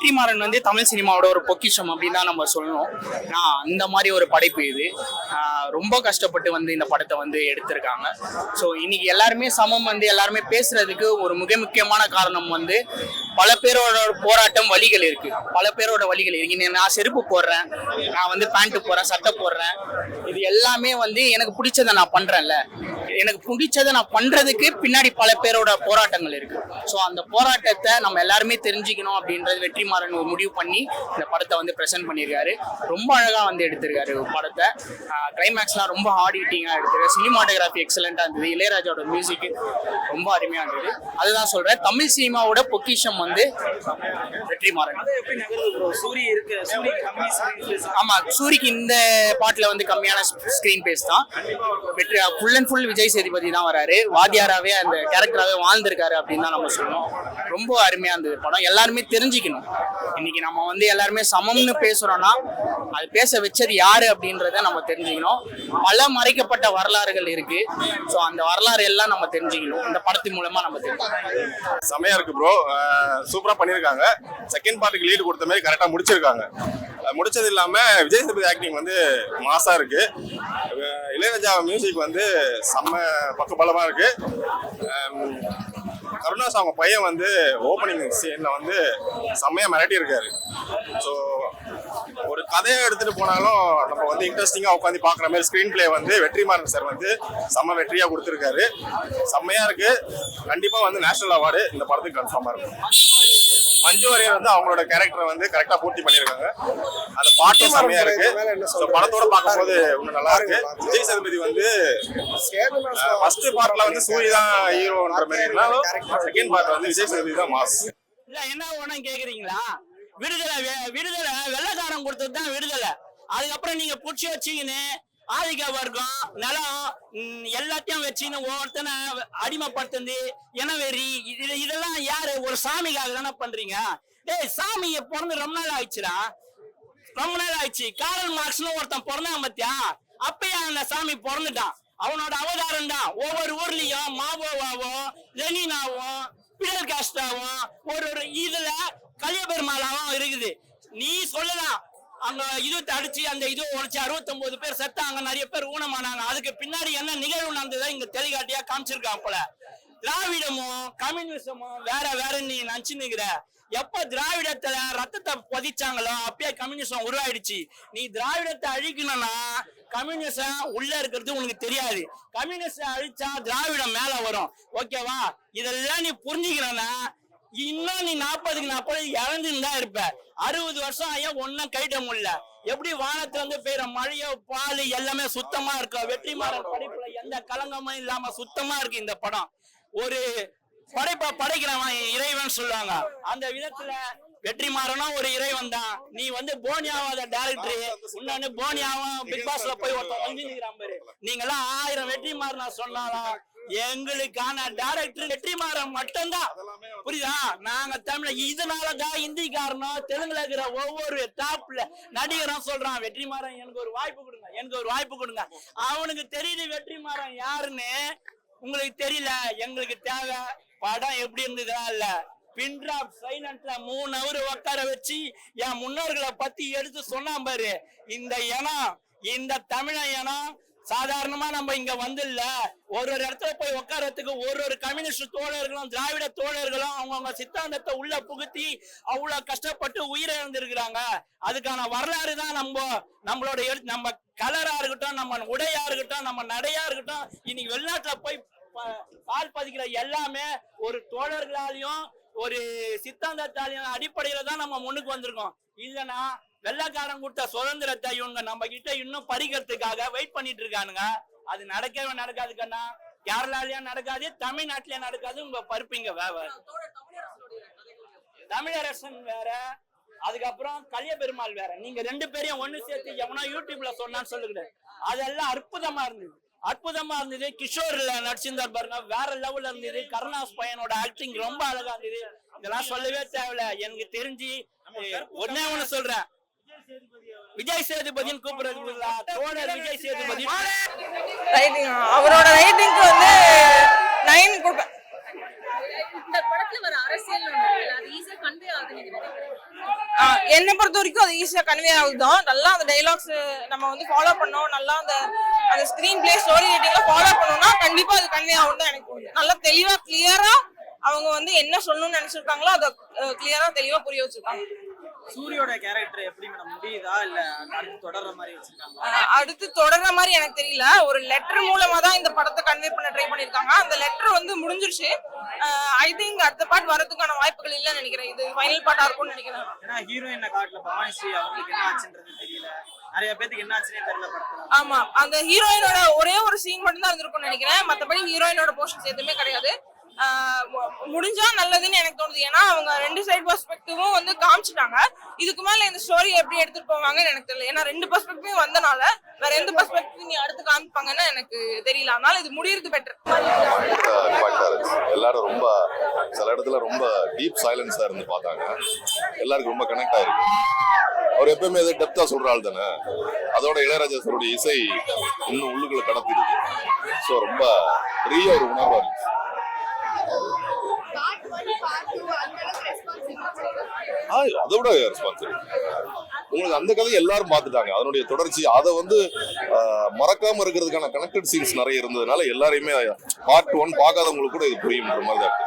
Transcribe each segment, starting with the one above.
வெற்றிமாறன் வந்து தமிழ் சினிமாவோட ஒரு பொக்கிஷம் அப்படின்னு தான் நம்ம சொல்லணும். நான் அந்த மாதிரி ஒரு படைப்பு இது. ரொம்ப கஷ்டப்பட்டு வந்து இந்த படத்தை வந்து எடுத்திருக்காங்க. ஸோ இன்னைக்கு எல்லாருமே சமம் வந்து எல்லாருமே பேசுறதுக்கு ஒரு மிக முக்கியமான காரணம் வந்து பல பேரோட போராட்டம் வழிகள் இருக்கு. பல பேரோட வழிகள் இருக்கு. நான் செருப்பு போடுறேன், நான் வந்து பேண்ட் போடுறேன், சட்டை போடுறேன், இது எல்லாமே வந்து எனக்கு பிடிச்சதை நான் பண்றேன்ல. எனக்கு பிடிச்சதை நான் பண்றதுக்கு பின்னாடி பல பேரோட போராட்டங்கள் இருக்கு. ஸோ அந்த போராட்டத்தை நம்ம எல்லாருமே தெரிஞ்சுக்கணும் அப்படின்றது வெற்றிமாறன் ஒரு முடிவு பண்ணி இந்த படத்தை வந்து ப்ரெசென்ட் பண்ணியிருக்காரு. ரொம்ப அழகா வந்து எடுத்திருக்காரு படத்தை. கிளைமேக்ஸ்லாம் ரொம்ப ஹார்ட் ஹிட்டிங்காக எடுத்திருக்காரு. சினிமாட்டோகிராஃபி எக்ஸலண்டா இருந்தது. இளையராஜாவோட மியூசிக் ரொம்ப அருமையா இருந்தது. அதுதான் சொல்றேன், தமிழ் சினிமாவோட பொக்கிஷம் வந்து வெற்றிமாறன். ஆமா, சூரிக்கு இந்த பாட்டுல வந்து கம்மியான ஸ்கிரீன் பேஸ் தான். Full and full Vijay Sethupathi தான் வராரு. வாத்தியாராவே அந்த கேரக்டராகவே வாழ்ந்திருக்காரு அப்படின்னு தான் நம்ம சொல்லணும். ரொம்ப அருமையா இருந்தது படம். எல்லாருமே தெரிஞ்சுக்கணும். இன்னைக்கு நம்ம வந்து எல்லாருமே சமம்னு பேசுறோம்னா அது பேச வச்சது யாரு அப்படின்றத நம்ம தெரிஞ்சுக்கணும். பல மறைக்கப்பட்ட வரலாறுகள் இருக்கு. ஸோ அந்த வரலாறு எல்லாம் நம்ம தெரிஞ்சுக்கணும். இந்த படத்தின் மூலமா நம்ம தெரிஞ்சுக்கணும். செமையா இருக்கு ப்ரோ, சூப்பரா பண்ணிருக்காங்க. செகண்ட் பார்ட்டுக்கு லீடு கொடுத்த மாதிரி கரெக்டா முடிச்சிருக்காங்க. முடிச்சது இல்லாம விஜய் சேதுபதி ஆக்டிங் வந்து மாசா இருக்கு. இளையராஜா மியூசிக் வந்து செம்ம பக்கபலமா இருக்கு. கருணாஸ் அவங்க பையன் வந்து ஓப்பனிங் சீன்ல வந்து செம்மையா மிரட்டி இருக்காரு. ஸோ ஒரு கதையை எடுத்துட்டு போனாலும் நம்ம வந்து இன்ட்ரெஸ்டிங்கா உட்காந்து பாக்குற மாதிரி ஸ்கிரீன் பிளே வந்து வெற்றிமாறன் சார் வந்து செம்ம வெற்றியா கொடுத்துருக்காரு. செம்மையா இருக்கு. கண்டிப்பா வந்து நேஷனல் அவார்டு இந்த படத்துக்கு கன்ஃபார்மா இருக்கும். மஞ்சு வாரியர் வந்து அவங்களோட கேரக்டரை வந்து கரெக்டா பூர்த்தி பண்ணிருக்காங்க. அந்த பாட்டும் செம்மையா இருக்கு. படத்தோட பார்க்கும்போது இன்னும் நல்லா இருக்கு. விஜய் சேதுபதி வந்து ஃபர்ஸ்ட் பார்ட்ல வந்து சூரிய தான் ஹீரோன்ற மாதிரி இருந்தாலும் செகண்ட் பார்ட் வந்து விஜய் சேதுபதி தான் மாஸ். இல்ல என்ன ஒண்ணு கேக்குறீங்களா? விடுதலை வெள்ளக்காரன் கொடுத்தது தான் விடுதலை. அதுக்கப்புறம் நீங்க புடிச்சு வச்சீங்கன்னு ஆதிக்க வர்க்கம் நிலம் எல்லாத்தையும் வச்சுன்னு ஒவ்வொருத்தனை அடிமைப்படுத்து இனவெறி இதெல்லாம் யாரு? ஒரு சாமிக்காக தானே பண்றீங்க. டேய், சாமியை பிறந்து ரொம்ப நாள் ஆயிடுச்சுடா, ரொம்ப நாள் ஆயிடுச்சு. காரல் மார்க்ஸ்னு ஒருத்தன் பிறந்தான் பத்தியா? அப்பயே அந்த சாமி பிறந்துட்டான். அவனோட அவதாரம் தான். ஒவ்வொரு ஊர்லயும் மாவோவாவும் லெனினாவும் பிடல் காஸ்டாவும் ஒரு இதுல கலியபெருமாளாவும் இருக்குது. நீ சொல்லலாம் அங்க இது அடிச்சு அந்த இது உடைச்சு 69 பேர் செத்தாங்க, நிறைய பேர் ஊனமானாங்க. அதுக்கு பின்னாடி என்ன நிகழ்வு நடந்ததா இங்க தெளிகாட்டியா காமிச்சிருக்கான் போல. திராவிடமும் கம்யூனிசமும் வேற வேற நீ நினைச்சுன்னுக்கிற. எப்ப திராவிடத்துல ரத்தத்தை பதிச்சாங்களோ அப்பயே கம்யூனிசம் உருவாயிடுச்சு. நீ திராவிடத்தை அழிக்கணும்னா கம்யூனிசம் உள்ள இருக்கிறது உனக்கு தெரியாது. கம்யூனிஸ்ட் அழிச்சா திராவிடம் மேல வரும். ஓகேவா? இதெல்லாம் நீ புரிஞ்சுக்கிறனா இன்னும் நீ 40க்கு 40 இறந்துன்னு தான் இருப்ப. 60 வருஷம் ஆயா ஒன்னும் கைட்ட முடியல. எப்படி வானத்துல இருந்து பெய்யற மழையோ பால் எல்லாமே சுத்தமா இருக்கும். வெற்றிமாறன் படைப்புல எந்த கலங்கமும் இல்லாம சுத்தமா இருக்கு இந்த படம். ஒரு படைப்பை படைக்கிறவன் இறைவன் சொல்லுவாங்க. அந்த விதத்துல வெற்றிமாறனும் ஒரு இறைவன் தான். நீ வந்து போனியாவாத டைரக்டர், இன்னொன்னு போனியாவும் பிக் பாஸ்ல போய் ஒருத்தன் வந்துருக்கிறான் பாரு. நீங்கெல்லாம் 1000 வெற்றிமாறனா சொன்னாலும் எங்களுக்கான டைரக்டர் வெற்றிமாறன் மட்டும்தான். புரியுதா? நாங்க தமிழ இதனாலதான் இந்திக்காரனும் தெலுங்குல இருக்கிற ஒவ்வொரு டாப்ல நடிகரும் சொல்றான் வெற்றிமாறன் எனக்கு ஒரு வாய்ப்பு கொடுங்க, எனக்கு ஒரு வாய்ப்பு கொடுங்க. அவனுக்கு தெரியுது வெற்றிமாறன் யாருன்னு. உங்களுக்கு தெரியல. எங்களுக்கு தேவை படம் எப்படி இருந்ததா இல்ல பின்ட்ராப் சைலண்ட்ல 3 hour உட்கார வச்சு என் முன்னோர்களை பத்தி எடுத்து சொன்னான் பாரு. இந்த இனம், இந்த தமிழ இனம் சாதாரணமா நம்ம இங்க வந்து இல்ல. ஒரு இடத்துல போய் உட்காரத்துக்கு ஒரு கம்யூனிஸ்ட் தோழர்களும் திராவிட தோழர்களும் அவங்கவுங்க சித்தாந்தத்தை உள்ள புகுத்தி அவ்வளவு கஷ்டப்பட்டு உயிரை இழந்திருக்கிறாங்க. அதுக்கான வரலாறு தான் நம்மளோட நம்ம கலரா இருக்கட்டும், நம்ம உடையா இருக்கட்டும், நம்ம நடையா இருக்கட்டும். இன்னைக்கு வெளிநாட்டுல போய் கால் பதிக்கிற எல்லாமே ஒரு தோழர்களாலையும் ஒரு சித்தாந்தத்தாலையும் அடிப்படையில தான் நம்ம முன்னுக்கு வந்திருக்கோம். இல்லைன்னா வெள்ளக்காரன் கொடுத்த சுதந்திரத்தை இவங்க நம்ம கிட்ட இன்னும் பறிக்கிறதுக்காக வெயிட் பண்ணிட்டு இருக்கானுங்க. அது நடக்கவே நடக்காது கண்ணா. கேரளாலயும் நடக்காது, தமிழ்நாட்டிலயும் நடக்காது. உங்க பருப்பிங்க தமிழரசன் வேற, அதுக்கப்புறம் கலியபெருமாள் வேற. நீங்க 2 பேரையும் ஒண்ணு சேர்த்து எவனா யூடியூப்ல சொன்னான்னு சொல்லுங்க. அதெல்லாம் அற்புதமா இருந்தது, அற்புதமா இருந்தது. கிஷோர்ல நடிச்சிருந்தார் பாருங்க, வேற லெவல்ல இருந்தது. கருணாஸ் பையனோட ஆக்டிங் ரொம்ப அழகா இருந்தது. இதெல்லாம் சொல்லவே தேவையில்ல. எனக்கு தெரிஞ்சு ஒன்னே ஒண்ணு சொல்றேன், விஜய் சேதுபதினு கூப்பிடுறது தோழர் விஜய் சேதுபதி அவரோட ரைட்டிங்க்கு வந்து 9 கொடுப்பேன். இந்த படத்துல வர அரசியல் அது ஈஸியா கன்வே ஆகுது. என்னை பொறுத்த வரைக்கும் அது ஈஸியா கன்வே ஆகுதுதான். நல்லா அந்த டைலாக்ஸ் நம்ம வந்து ஃபாலோ பண்ணோம், நல்லா அந்த அந்த ஸ்கிரீன் பிளே ஸ்டோரி ரைட்டிங்ல ஃபாலோ பண்ணோம்னா கண்டிப்பா அது கன்வே ஆகும் தான் எனக்கு தோணுது. நல்லா தெளிவா கிளியரா அவங்க வந்து என்ன சொல்லணும்னு நினைச்சிருக்காங்களோ அதை கிளியரா தெளிவா புரிய வச்சிருக்காங்க. சூரியோட கேரக்டர் எப்படி மேடம் முடியுதா இல்ல அடுத்து தொடர்ற மாதிரி வச்சிருக்காங்க? அடுத்து தொடர்ற மாதிரி எனக்கு தெரியல. ஒரு லெட்டர் மூலமா தான் இந்த படத்தை கன்வே பண்ண ட்ரை பண்ணிருக்காங்க. அந்த லெட்டர் வந்து முடிஞ்சிருச்சு. ஐ திங்க் அடுத்த பார்ட் வரதுக்கான வாய்ப்புகள் இல்லைன்னு நினைக்கிறேன். இது ஃபைனல் பார்ட்டா இருக்கும்னு நினைக்கிறேன். ஏன்னா ஹீரோயின் காட்டல பவானி ஸ்ரீ அவங்களுக்கு என்ன ஆச்சுன்றது தெரியல, நிறைய பேருக்கு என்ன ஆச்சுன்னே தெரியல படத்துல. ஆமா, அந்த ஹீரோயினோட ஒரே ஒரு சீன் மட்டும் தான் இருந்திருக்கும்னு நினைக்கிறேன். மத்தபடி ஹீரோயினோட போர்ஷன்ஸ் எதுவுமே கிடையாது. முடிஞ்சா நல்லதுன்னு எனக்கு தோணுது. ஏன்னா அவங்க 2 சைடு பெர்ஸ்பெக்டிவும் வந்து காமிச்சிட்டாங்க. இதுக்கு மேல இந்த ஸ்டோரி எப்படி எடுத்துட்டு போவாங்கன்னு எனக்கு தெரியல. ஏன்னா 2 பெர்ஸ்பெக்டிவ் வந்தனால வேற எந்த பெர்ஸ்பெக்டிவ் நீ அடுத்து காமிப்பாங்கன்னு எனக்கு தெரியல. அதனால இது முடியறது பெட்டர். எல்லாரும் ரொம்ப சில இடத்துல ரொம்ப டீப் சைலன்ஸா இருந்து பார்த்தாங்க. எல்லாருக்கும் ரொம்ப கனெக்ட் ஆயிருக்கு. அவர் எப்பவுமே எதை டெப்தா சொல்ற ஆள் தானே. அதோட இளையராஜா சாருடைய இசை இன்னும் உள்ளுக்குள்ள கடத்திருக்கு. ஸோ ரொம்ப பெரிய ஒரு உணர்வா இருக்கு. அதோட ரெஸ்பான்சிபிலிட்டி உங்களுக்கு அந்த கதை எல்லாரும் பார்த்துட்டாங்க. அதனுடைய தொடர்ச்சி அதை வந்து மறக்காம இருக்கிறதுக்கான கனெக்டட் சீன்ஸ் நிறைய இருந்ததுனால எல்லாரையுமே பார்ட் 1 பார்க்காதவங்களுக்கு கூட இது புரியுன்ற மாதிரி தான் இருக்கு.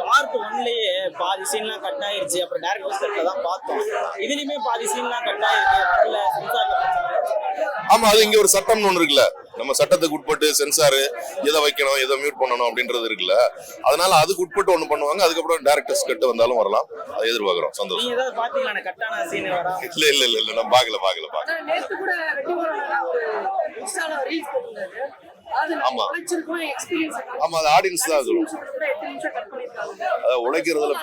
பார்ட் 1லயே பாதி சீன்லாம் கட் ஆயிருச்சு. அப்புறம் டைரக்டர் செட்ல தான் பார்த்தோம். இதுலயுமே பாதி சீன்லாம் கட் ஆயிருக்கு. வரல சென்சார்ல. ஆமா, அது இங்க ஒரு சட்டம்னு ஒண்ணு இருக்குல்ல. நம்ம சட்டத்துக்கு உட்பட்டு சென்சாரு எதை வைக்கணும் எதை மியூட் பண்ணணும் அப்படின்றது இருக்குல்ல. அதனால அதுக்கு உட்பட்டு ஒண்ணு பண்ணுவாங்க. அதுக்கப்புறம் டைரக்டர்ஸ் கட்டு வந்தாலும் வரலாம். அதை எதிர்பார்க்கிறோம். சந்தோஷம். நீங்க ஏதாவது பாத்தீங்களா கட்டான சீன் வரா? இல்ல நான் பாக்கல. நேத்து கூட இன்ஸ்டால ரீல்ஸ் போட்டுருந்தாரு. ஆமா அது ஆடியன்ஸ் தான் சொல்லுவோம். அதாவது உழைக்கிறதுல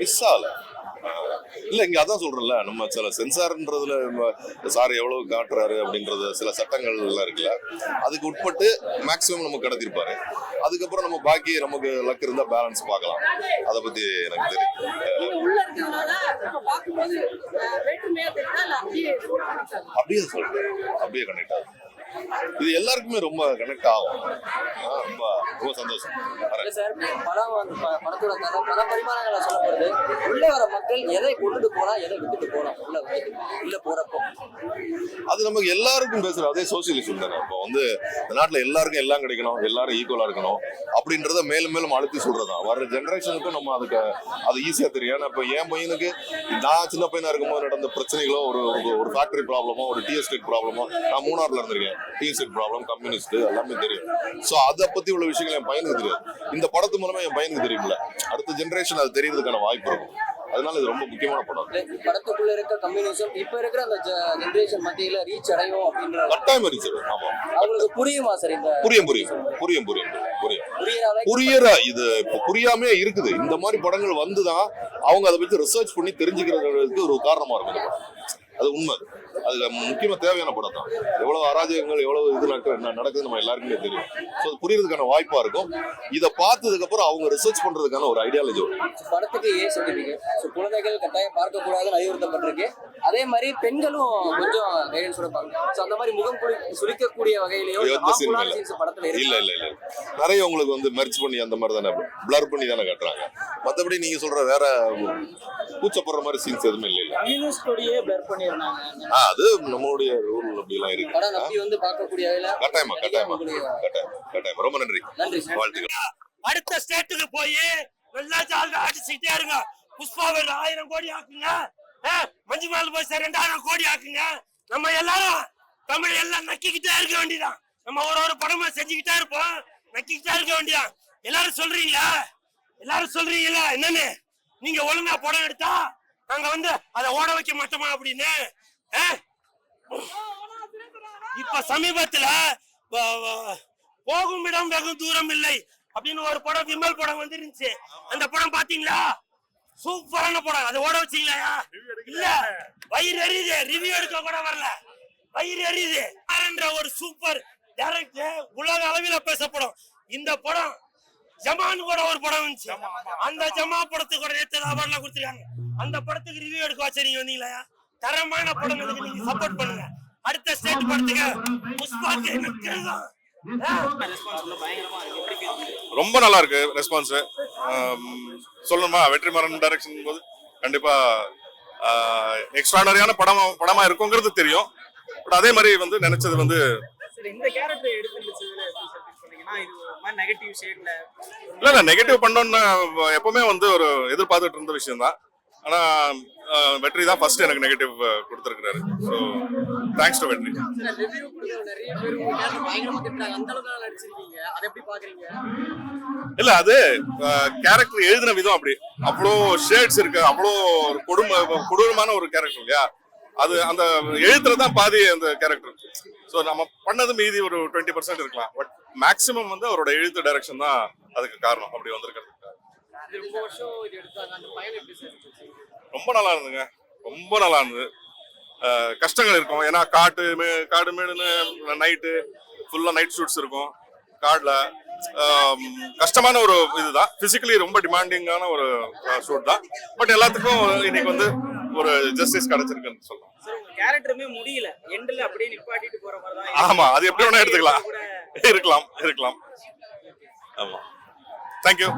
மிஸ் ஆகல. இல்ல இங்க அதான் சொல்றேன்ல, நம்ம சில சென்சார்ன்றதுல சார் எவ்வளவு காட்டுறாரு அப்படின்றது சில சட்டங்கள் எல்லாம் இருக்குல்ல. அதுக்கு உட்பட்டு மேக்சிமம் நம்ம கடத்திருப்பாரு. அதுக்கப்புறம் நம்ம பாக்கி நமக்கு லக் இருந்தா பேலன்ஸ் பார்க்கலாம். அதை பத்தி எனக்கு தெரியும். அப்படியே சொல்றேன், அப்படியே கனெக்ட் ஆகும். இது எல்லாருக்குமே ரொம்ப கனெக்ட் ஆகும். ரொம்ப ரொம்ப சந்தோஷம். சார், படம் வந்து படத்தோட கதை பல பரிமாணங்களை சொல்லப்படுது. உள்ள வர மக்கள் எதை கொண்டுட்டு போனா எதை விட்டுட்டு போறோம் உள்ள போறப்போ அது நமக்கு எல்லாருக்கும் பேசுற அதே சோசியலிசம் தானே. இப்போ வந்து இந்த நாட்டுல எல்லாருக்கும் எல்லாம் கிடைக்கணும், எல்லாரும் ஈக்குவலா இருக்கணும் அப்படின்றத மேலும் மேலும் அழுத்தி சொல்றதான். வர ஜெனரேஷனுக்கும் நம்ம அதுக்கு அது ஈஸியா தெரியும். ஏன்னா இப்போ என் பையனுக்கு நான் சின்ன பையனா இருக்கும்போது நடந்த பிரச்சனைகளோ ஒரு ஃபேக்டரி ப்ராப்ளமோ ஒரு டீ எஸ்டேட் ப்ராப்ளமோ, நான் மூணாறுல இருந்திருக்கேன். டீ எஸ்டேட் ப்ராப்ளம், கம்யூனிஸ்ட் எல்லாமே தெரியும். ஸோ அதை பத்தி உள்ள விஷயங்கள் என் பையனுக்கு தெரியாது. இந்த படத்து மூலமா என் பையனுக்கு தெரியும்ல. அடுத்த ஜெனரேஷன் அது தெரியறதுக்கான வாய்ப்பு இருக்கும். அதனால இது ரொம்ப முக்கியமான படம். படத்துக்குள்ள இருக்க கம்யூனிசம் இப்ப இருக்கிற அந்த ஜெனரேஷன் மத்தியில ரீச் அடையும் அப்படின்ற கட்டாயம் ரீச். ஆமா, அவங்களுக்கு புரியுமா சார்? இந்த புரியும் புரியற இது இப்ப புரியாமே இருக்குது. இந்த மாதிரி படங்கள் வந்துதான் அவங்க அதை பத்தி ரிசர்ச் பண்ணி தெரிஞ்சுக்கிறதுக்கு ஒரு காரணமா இருக்கும் இந்த படம். அது உண்மை. அது முக்கியமா தேவையான படம் தான். எவ்வளவு அராஜகங்கள் எவ்வளவு இது நடக்குது நம்ம எல்லாருக்குமே தெரியும். ஸோ அது புரியறதுக்கான வாய்ப்பா இருக்கும். இதை பார்த்ததுக்கு அப்புறம் அவங்க ரிசர்ச் பண்றதுக்கான ஒரு ஐடியாலஜி வரும். படத்துக்கு ஏ சர்டிபிகேட் குழந்தைகள் கட்டாயம் பார்க்க கூடாதுன்னு அறிவுறுத்தப்பட்டிருக்கு. அதே மாதிரி பெண்களும் கொஞ்சம் கைடன்ஸோட பார்க்கணும். ஸோ அந்த மாதிரி முகம் சுளிக்கக்கூடிய வகையிலேயோ படத்துல இல்ல நிறைய உங்களுக்கு வந்து மெர்ஜ் பண்ணி அந்த மாதிரி தானே பிளர் பண்ணி தானே காட்டுறாங்க. மற்றபடி நீங்க சொல்ற வேற கூச்சப்படுற மாதிரி சீன்ஸ் எதுவுமே இல்லை. அது நம்மளுடைய ரூல் அப்படி எல்லாம் இருக்கு. கட்டாயமா. ரொம்ப நன்றி. வாழ்த்துக்கள். அடுத்த ஸ்டேட்டுக்கு போய் நல்லா ஜாலியா அடிச்சுக்கிட்டே இருங்க. புஷ்பாவை 1000 கோடி ஆக்குங்க. மஞ்சுமால் போய் 2000 கோடி ஆக்குங்க. நம்ம எல்லாரும் தமிழ் எல்லாம் நக்கிக்கிட்டே இருக்க வேண்டியதான். நம்ம ஒரு படமா செஞ்சுக்கிட்டே இருப்போம், நக்கிக்கிட்டே இருக்க வேண்டியதான். எல்லாரும் சொல்றீங்களா என்னன்னு? நீங்க ஒழுங்கா படம் எடுத்தா நாங்க வந்து அதை ஓட வைக்க மாட்டோமா அப்படின்னு. இப்ப சமீபத்துல போகும் இடம் வெகு தூரம் இல்லை அப்படின்னு ஒரு படம் விமல் படம் வந்துருந்துச்சு. அந்த படம் பாத்தீங்களா? சூப்பரான படம். அதை ஓட வச்சீங்களா? இல்ல, வயிறு எரியுது. ரிவ்யூ எடுக்க கூட வரல, வயிறு எரியுது. ஒரு சூப்பர் டைரக்டர், உலக அளவில் பேசப்படும். இந்த படம் ஜமான் கூட ஒரு படம் வந்துச்சு. அந்த ஜமா படத்துக்கு கூட நேற்று அவார்ட்லாம் கொடுத்துருக்காங்க. அந்த படத்துக்கு ரிவ்யூ எடுக்க வச்ச நீங்க வந்தீங்களா? தரமான படம் நீங்க சப்போர்ட் பண்ணுங்க. அடுத்த ஸ்டேட் படத்துக்கு புஷ்பாக்கு ரெஸ்பான்ஸ் வந்து பயங்கரமா இருக்கு. எப்படி feel பண்றீங்க? ரொம்ப நல்லா இருக்கு ரெஸ்பான்ஸ். சொல்லணுமா, வெற்றிமாறன் டைரக்ஷன் போது கண்டிப்பா எக்ஸ்ட்ராடனரியான படமா இருக்குங்கிறது தெரியும். பட் அதே மாதிரி வந்து நினைச்சது வந்து சரி, இந்த கேரக்டர் எடுத்துருந்துச்சதுல எப்படி சார் feel பண்ணீங்கன்னா, இது ஒரு மாதிரி நெகட்டிவ் ஷேட்ல இல்ல நெகட்டிவ் பண்ணோன்னு எப்பவுமே வந்து ஒரு எதிர்பார்த்துட்டு இருந்த விஷயம் தான். ஆனா வெற்றி தான் ஃபர்ஸ்ட் எனக்கு நெகட்டிவ் கொடுத்துருக்காரு. ஸோ தேங்க்ஸ் டு வெற்றி. ரிவ்யூ கொடுக்குற நிறைய பேர் உங்க கேரக்டர் பயங்கரமா திட்டுறாங்க. அந்த அளவுக்கு நல்லா நடிச்சிருக்கீங்க. அதை எப்படி பாக்குறீங்க? இல்ல அது கேரக்டர் எழுதின விதம் அப்படி அவ்வளோ ஷேட்ஸ் இருக்கு, அவ்வளோ ஒரு கொடூரமான ஒரு கேரக்டர் இல்லையா. அது அந்த எழுத்துல தான் பாதி அந்த கேரக்டர். ஸோ நம்ம பண்ணது மீதி ஒரு 20% இருக்கலாம். பட் மேக்ஸிமம் வந்து அவரோட எழுத்து டைரக்ஷன் தான் அதுக்கு காரணம் அப்படி வந்திருக்கிறது. இது ரொம்ப வருஷம் இது எடுத்தாங்க. அந்த பயணம் எப்படி சார் இருந்துச்சு? ரொம்ப நல்லா இருந்துங்க, ரொம்ப நல்லா இருந்தது. கஷ்டங்கள் இருக்கும், ஏன்னா காடு மேடுன்னு நைட்டு ஃபுல்லா நைட் ஷூட்ஸ் இருக்கும் காடுல. கஷ்டமான ஒரு இதுதான், பிசிக்கலி ரொம்ப டிமாண்டிங்கான ஒரு ஷூட் தான். பட் எல்லாத்துக்கும் இன்னைக்கு வந்து ஒரு ஜஸ்டிஸ் கிடைச்சிருக்குன்னு சொல்லலாம். சார் உங்க கேரக்டருமே முடியல, எண்ட்ல அப்படியே நிப்பாட்டிட்டு போற மாதிரி தான். ஆமா, அது எப்படி வேணா எடுத்துக்கலாம். இருக்கலாம். ஆமா, தேங்க்யூ.